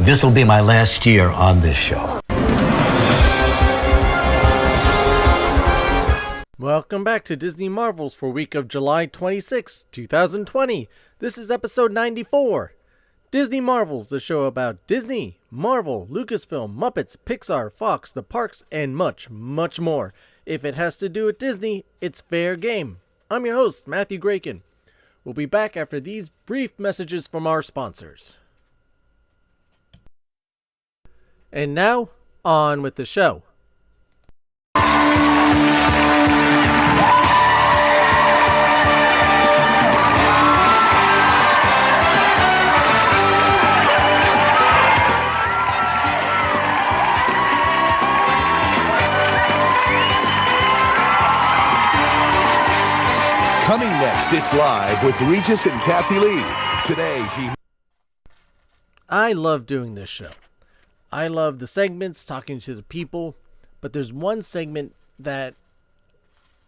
this will be my last year on this show. Welcome back to Disney Marvels for week of July 26, 2020. This is episode 94. Disney Marvels, the show about Disney, Marvel, Lucasfilm, Muppets, Pixar, Fox, the parks, and much, much more. If it has to do with Disney, it's fair game. I'm your host, Matthew Graken. We'll be back after these brief messages from our sponsors. And now, on with the show. Coming next, it's Live with Regis and Kathy Lee. Today, I love doing this show. I love the segments, talking to the people, but there's one segment that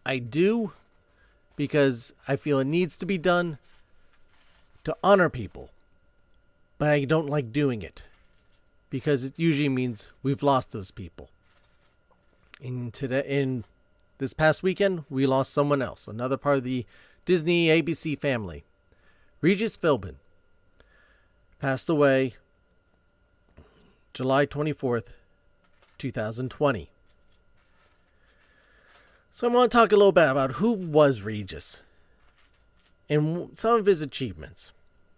I do because I feel it needs to be done to honor people, but I don't like doing it because it usually means we've lost those people. In this past weekend, we lost someone else, another part of the Disney ABC family. Regis Philbin passed away July 24th, 2020. So I want to talk a little bit about who was Regis and some of his achievements.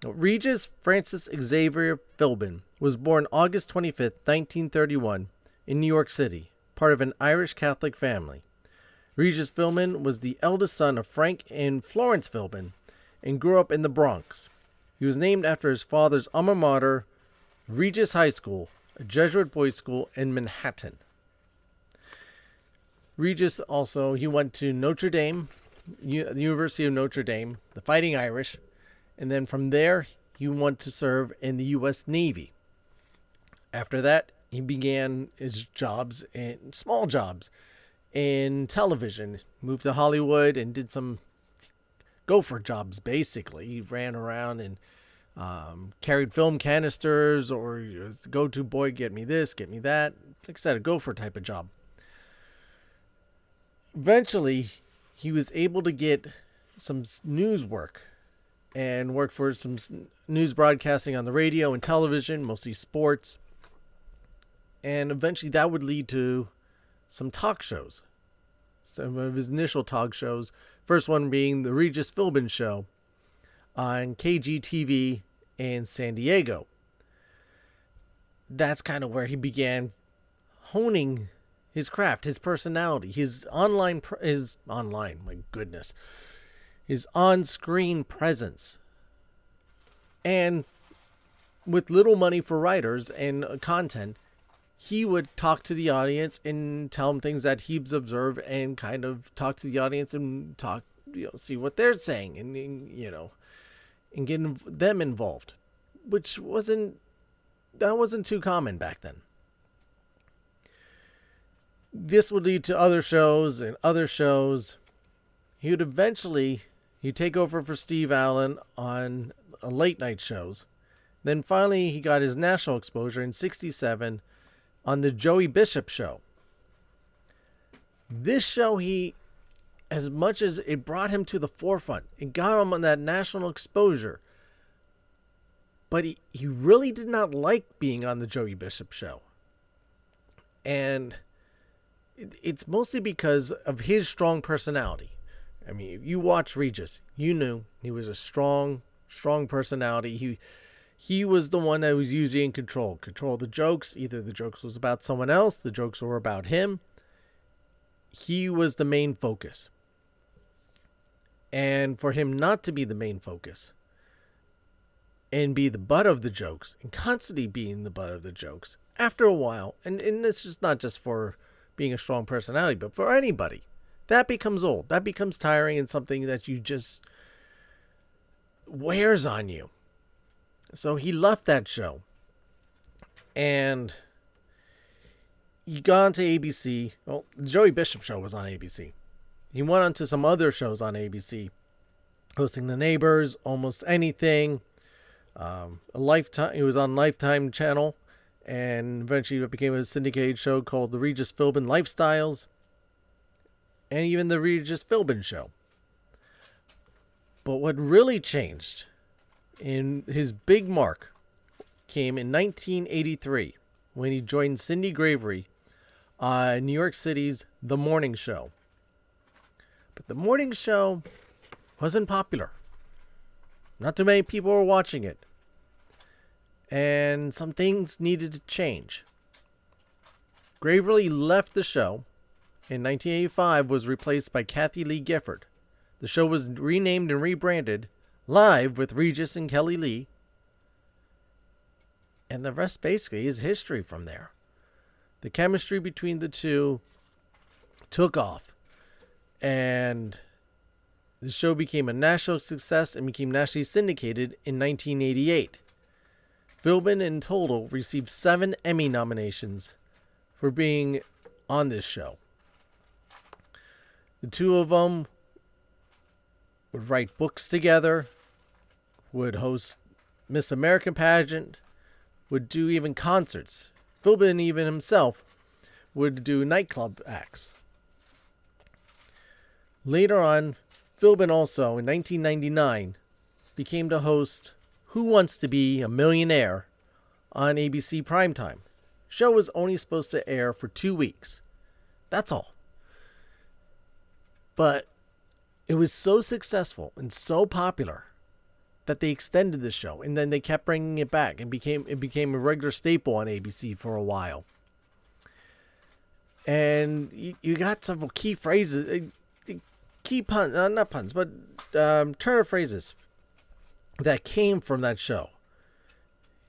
Regis Francis Xavier Philbin was born August 25th, 1931 in New York City, part of an Irish Catholic family. Regis Philbin was the eldest son of Frank and Florence Philbin and grew up in the Bronx. He was named after his father's alma mater, Regis High School, a Jesuit boys' school in Manhattan. Regis also, he went to Notre Dame, the University of Notre Dame, the Fighting Irish, and then from there he went to serve in the U.S. Navy. After that, he began his jobs, small jobs, in television. Moved to Hollywood and did some gopher jobs, basically. He ran around and carried film canisters, or go-to boy, get me this, get me that. Like I said, a gopher type of job. Eventually, he was able to get some news work and work for some news broadcasting on the radio and television, mostly sports. And eventually that would lead to some talk shows. Some of his initial talk shows. First one being the Regis Philbin Show on KGTV in San Diego. That's kind of where he began honing his craft, his personality, his on-screen presence. And with little money for writers and content, he would talk to the audience and tell them things that he's observed and kind of talk to the audience and see what they're saying and get them involved, which wasn't too common back then. This would lead to other shows and other shows. He would eventually take over for Steve Allen on late night shows. Then finally he got his national exposure in '67 on the Joey Bishop Show. This show, as much as it brought him to the forefront, it got him on that national exposure, but he really did not like being on the Joey Bishop Show. And it's mostly because of his strong personality. I mean, if you watch Regis, you knew he was a strong personality. He was the one that was usually in control the jokes. Either the jokes was about someone else, the jokes were about him. He was the main focus. And for him not to be the main focus and be the butt of the jokes and constantly being the butt of the jokes, after a while, and this is not just for being a strong personality, but for anybody, that becomes old. That becomes tiring and something that you just wears on you. So he left that show and he got onto ABC. Well, the Joey Bishop Show was on ABC. He went on to some other shows on ABC, hosting The Neighbors, Almost Anything, Lifetime. He was on Lifetime channel, And eventually it became a syndicated show called the Regis Philbin Lifestyles, and even the Regis Philbin Show. But what really changed in his big mark came in 1983 when he joined Cindy Gravery on New York City's The Morning Show. But The Morning Show wasn't popular. Not too many people were watching it. And some things needed to change. Gravery left the show in 1985, was replaced by Kathy Lee Gifford. The show was renamed and rebranded Live with Regis and Kelly Lee. And the rest basically is history from there. The chemistry between the two took off. And the show became a national success and became nationally syndicated in 1988. Philbin in total received 7 Emmy nominations for being on this show. The two of them would write books together, would host Miss American pageant, would do even concerts. Philbin even himself would do nightclub acts. Later on, Philbin also, in 1999, became the host Who Wants to Be a Millionaire on ABC Primetime. Show was only supposed to air for 2 weeks. That's all. But it was so successful and so popular that they extended the show, and then they kept bringing it back, and it became a regular staple on ABC for a while. And you got several key phrases, key puns, not puns, but turn of phrases that came from that show.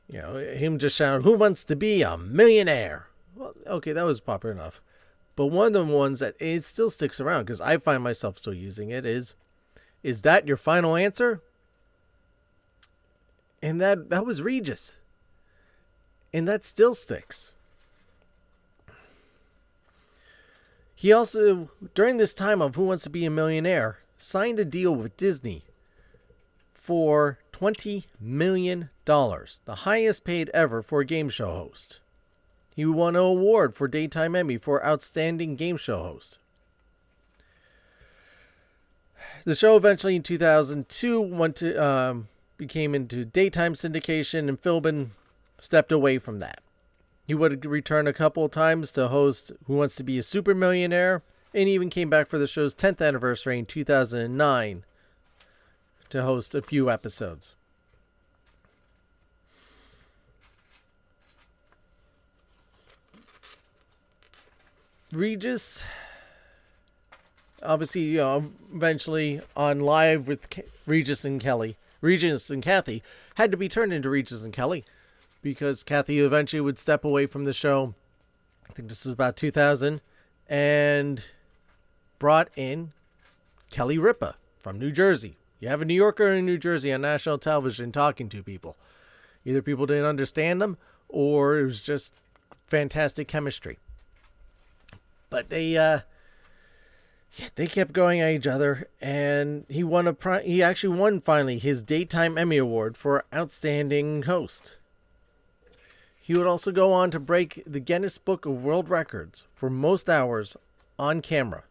You know, him just shouting, "Who wants to be a millionaire?" Well, okay, that was popular enough. But one of the ones that it still sticks around, because I find myself still using it, is that your final answer? And that was Regis. And that still sticks. He also, during this time of Who Wants to Be a Millionaire, signed a deal with Disney for $20 million, the highest paid ever for a game show host. He won an award for Daytime Emmy for Outstanding Game Show Host. The show eventually in 2002 became into daytime syndication, and Philbin stepped away from that. He would return a couple of times to host Who Wants to Be a Super Millionaire, and even came back for the show's 10th anniversary in 2009 to host a few episodes. Regis, obviously, eventually on Live with Regis and Kathy, had to be turned into Regis and Kelly, because Kathy eventually would step away from the show. I think this was about 2000, and brought in Kelly Ripa from New Jersey. You have a New Yorker in New Jersey on national television talking to people. Either people didn't understand them, or it was just fantastic chemistry. But they kept going at each other, and he actually won finally his Daytime Emmy Award for Outstanding Host. He would also go on to break the Guinness Book of World Records for most hours on camera.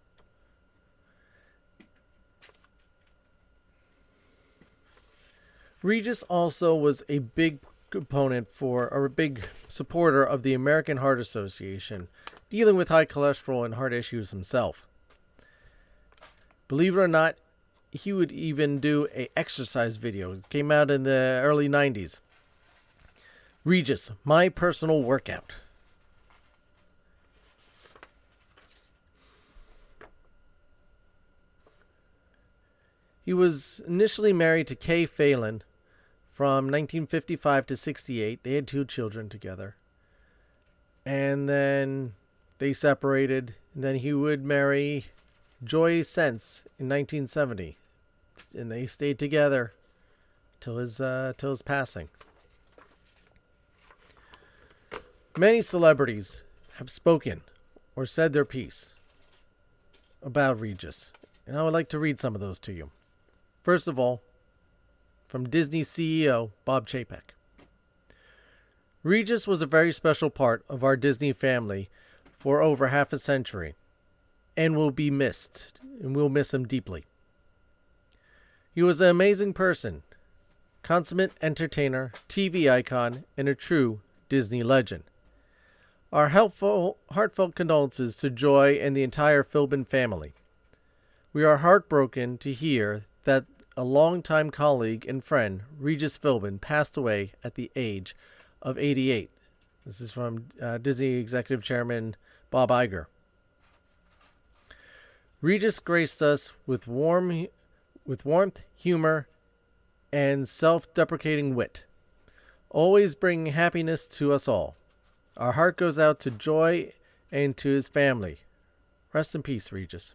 Regis also was a big supporter of the American Heart Association, dealing with high cholesterol and heart issues himself. Believe it or not, he would even do an exercise video. It came out in the early 90s. Regis, my personal workout. He was initially married to Kay Phelan from 1955 to 68. They had 2 children together. And then they separated. And then he would marry Joy Sense in 1970. And they stayed together till his passing. Many celebrities have spoken or said their piece about Regis, and I would like to read some of those to you. First of all, from Disney CEO Bob Chapek. Regis was a very special part of our Disney family for over half a century, and will be missed, and we'll miss him deeply. He was an amazing person, consummate entertainer, TV icon, and a true Disney legend. Our heartfelt condolences to Joy and the entire Philbin family. We are heartbroken to hear that a longtime colleague and friend, Regis Philbin, passed away at the age of 88. This is from Disney Executive Chairman Bob Iger. Regis graced us with warmth, humor, and self-deprecating wit, always bringing happiness to us all. Our heart goes out to Joy and to his family. Rest in peace, Regis.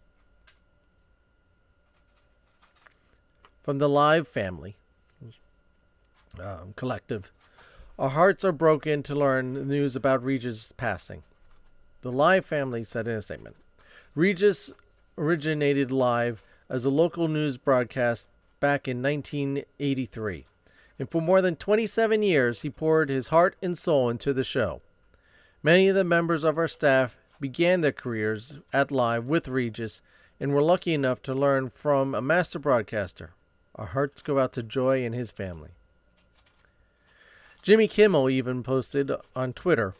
From the Live family collective, our hearts are broken to learn the news about Regis' passing. The Live family said in a statement, Regis originated Live as a local news broadcast back in 1983, and for more than 27 years he poured his heart and soul into the show. Many of the members of our staff began their careers at Live with Regis and were lucky enough to learn from a master broadcaster. Our hearts go out to Joy and his family. Jimmy Kimmel even posted on Twitter,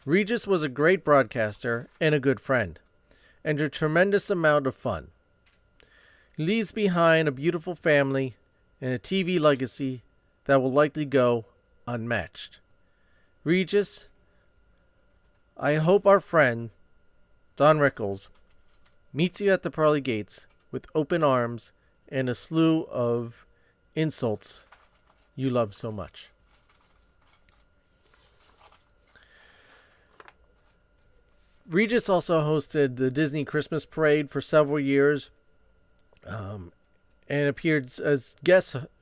Regis was a great broadcaster and a good friend, and a tremendous amount of fun. He leaves behind a beautiful family and a TV legacy that will likely go unmatched. Regis, I hope our friend, Don Rickles, meets you at the pearly gates with open arms and a slew of insults you love so much. Regis also hosted the Disney Christmas Parade for several years, and appeared as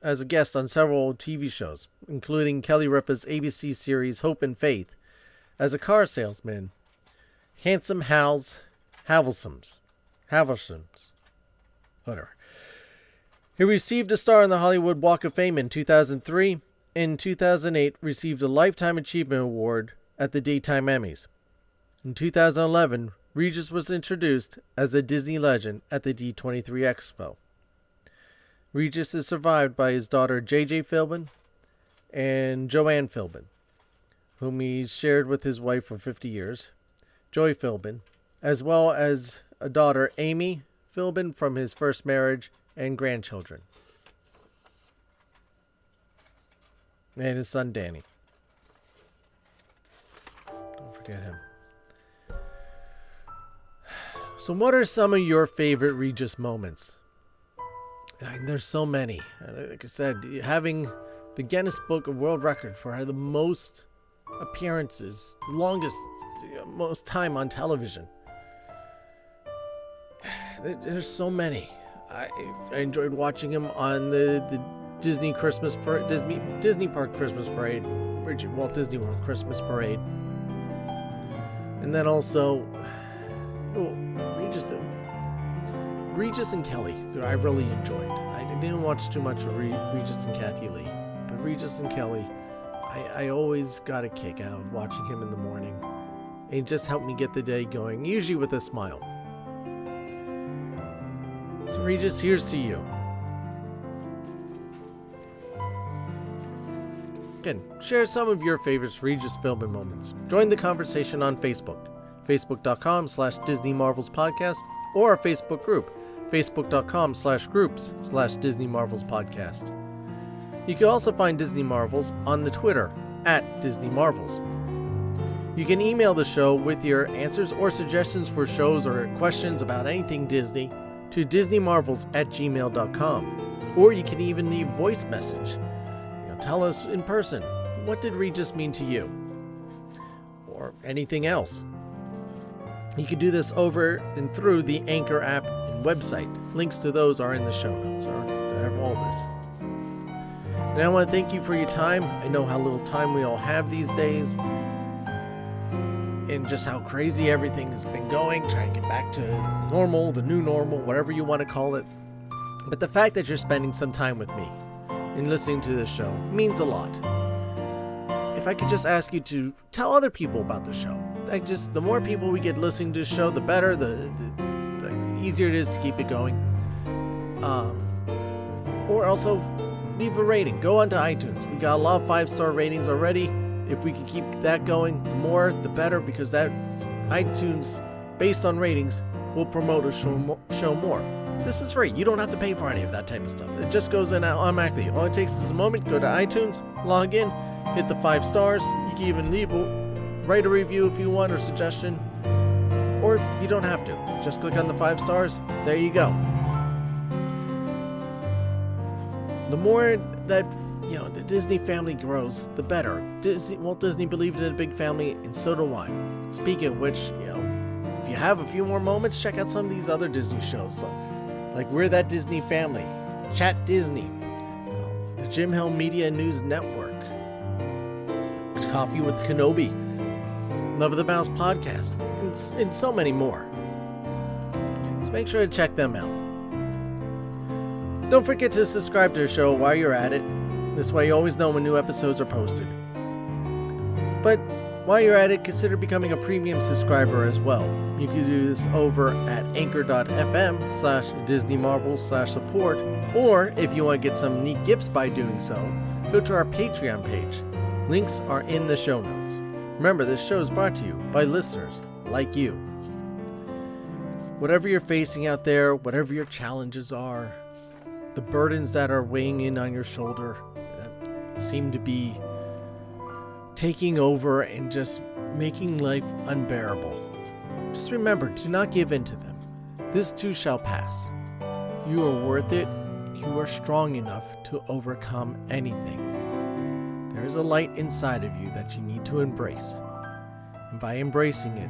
a guest on several TV shows, including Kelly Ripa's ABC series Hope and Faith, as a car salesman, Handsome Havelsums, whatever. He received a star on the Hollywood Walk of Fame in 2003. In 2008, received a Lifetime Achievement Award at the Daytime Emmys. In 2011, Regis was introduced as a Disney legend at the D23 Expo. Regis is survived by his daughter JJ Philbin and Joanne Philbin, whom he shared with his wife for 50 years, Joy Philbin, as well as a daughter, Amy Philbin, from his first marriage, and grandchildren, and his son Danny. Don't forget him. So what are some of your favorite Regis moments? There's so many. Like I said, having the Guinness Book of World Record for the most appearances, the longest, most time on television. There's so many. I enjoyed watching him on the Disney Christmas Parade, Disney Park Christmas Parade, Walt Disney World Christmas Parade, and then also Regis and Kelly. I really enjoyed. I didn't watch too much of Regis and Kathy Lee, but Regis and Kelly, I always got a kick out of watching him in the morning. It just helped me get the day going, usually with a smile. So Regis, here's to you. Again, share some of your favorite Regis Philbin moments. Join the conversation on Facebook, facebook.com/Disney Marvels Podcast, or our Facebook group, facebook.com/groups/Disney Marvels Podcast. You can also find Disney Marvels on the Twitter @Disney Marvels. You can email the show with your answers or suggestions for shows or questions about anything Disney to disneymarvels@gmail.com. Or you can even leave voice message. Tell us in person, what did Regis mean to you? Or anything else. You can do this over and through the Anchor app and website. Links to those are in the show notes, or I have all this. And I want to thank you for your time. I know how little time we all have these days, and just how crazy everything has been going, trying to get back to normal, the new normal, whatever you want to call it. But the fact that you're spending some time with me and listening to this show means a lot. if I could just ask you to tell other people about the show. The more people we get listening to the show, the better, the easier it is to keep it going. Or also leave a rating. Go onto iTunes. We got a lot of 5-star ratings already. If we could keep that going, the more the better, because that iTunes, based on ratings, will promote a show more. This is free. You don't have to pay for any of that type of stuff. It just goes in automatically. All it takes is a moment. Go to iTunes, log in, hit the 5 stars. You can even write a review if you want, or suggestion, or you don't have to. Just click on the 5 stars. There you go. The more that the Disney family grows, the better. Walt Disney believed in a big family, and so do I. Speaking of which, if you have a few more moments, check out some of these other Disney shows. Like We're That Disney Family, Chat Disney, the Jim Hill Media News Network, Coffee with Kenobi, Love of the Mouse podcast, and so many more. So make sure to check them out. Don't forget to subscribe to the show while you're at it. This way you always know when new episodes are posted. But while you're at it, consider becoming a premium subscriber as well. You can do this over at anchor.fm/DisneyMarvels/support, or if you want to get some neat gifts by doing so, go to our Patreon page. Links are in the show notes. Remember, this show is brought to you by listeners like you. Whatever you're facing out there, whatever your challenges are, the burdens that are weighing in on your shoulder that seem to be taking over and just making life unbearable, just remember, do not give in to them. This too shall pass. You are worth it. You are strong enough to overcome anything. There is a light inside of you that you need to embrace. And by embracing it,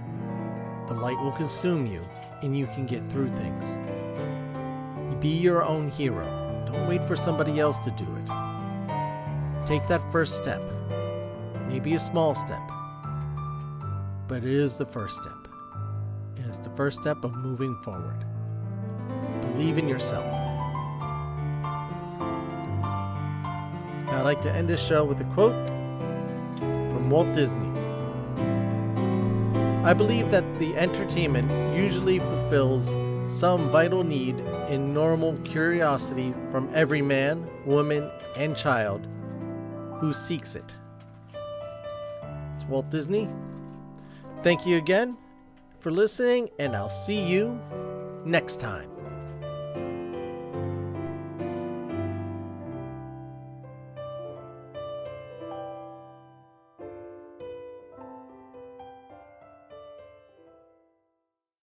the light will consume you and you can get through things. Be your own hero. Don't wait for somebody else to do it. Take that first step. Maybe a small step. But it is the first step. It is the first step of moving forward. Believe in yourself. Now I'd like to end this show with a quote from Walt Disney. I believe that the entertainment usually fulfills some vital need in normal curiosity from every man, woman, and child who seeks it. It's Walt Disney. Thank you again for listening, and I'll see you next time.